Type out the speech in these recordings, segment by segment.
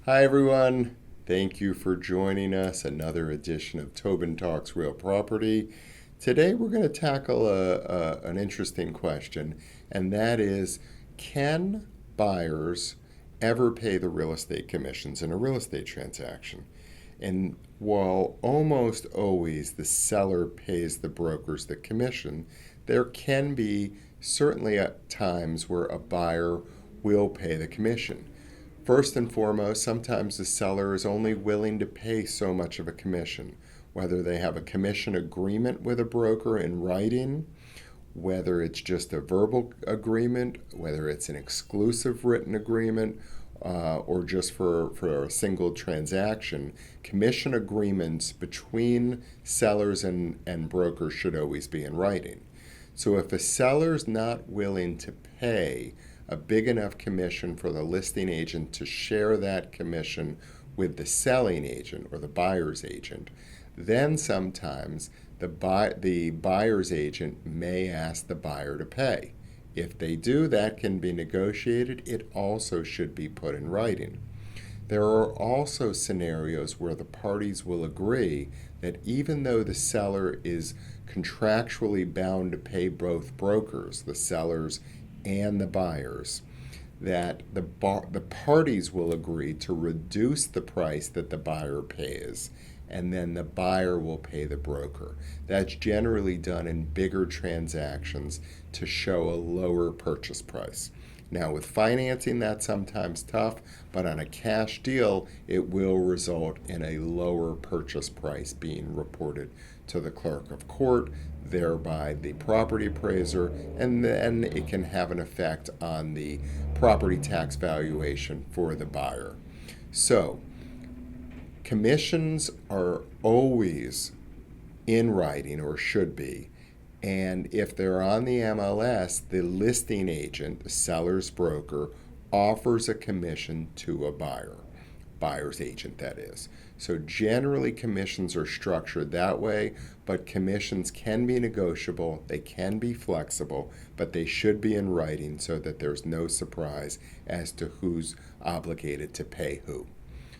Hi, everyone. Thank you for joining us. Another edition of Tobin Talks Real Property. Today, we're going to tackle an interesting question, and that is, can buyers ever pay the real estate commissions in a real estate transaction? And while almost always the seller pays the brokers the commission, there can be certainly at times where a buyer will pay the commission. First and foremost, sometimes the seller is only willing to pay so much of a commission, whether they have a commission agreement with a broker in writing, whether it's just a verbal agreement, whether it's an exclusive written agreement, or just for a single transaction. Commission agreements between sellers and brokers should always be in writing. So if a seller's not willing to pay a big enough commission for the listing agent to share that commission with the selling agent or the buyer's agent, then sometimes the buyer's agent may ask the buyer to pay. If they do, that can be negotiated. It also should be put in writing. There are also scenarios where the parties will agree that even though the seller is contractually bound to pay both brokers, the sellers and the buyers, that the parties will agree to reduce the price that the buyer pays, and then the buyer will pay the broker. That's generally done in bigger transactions to show a lower purchase price. Now, with financing, that's sometimes tough, but on a cash deal, it will result in a lower purchase price being reported to the clerk of court, thereby the property appraiser, and then it can have an effect on the property tax valuation for the buyer. So, commissions are always in writing, or should be. And if they're on the MLS, the listing agent, the seller's broker, offers a commission to a buyer's agent, that is. So generally commissions are structured that way, but commissions can be negotiable, they can be flexible, but they should be in writing so that there's no surprise as to who's obligated to pay who.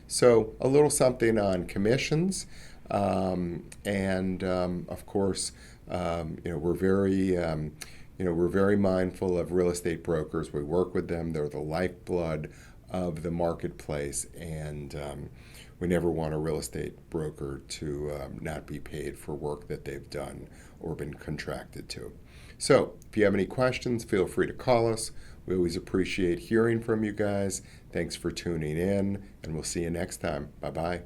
So a little something on commissions, and of course, we're very mindful of real estate brokers. We work with them; they're the lifeblood of the marketplace, and we never want a real estate broker to not be paid for work that they've done or been contracted to. So, if you have any questions, feel free to call us. We always appreciate hearing from you guys. Thanks for tuning in, and we'll see you next time. Bye-bye.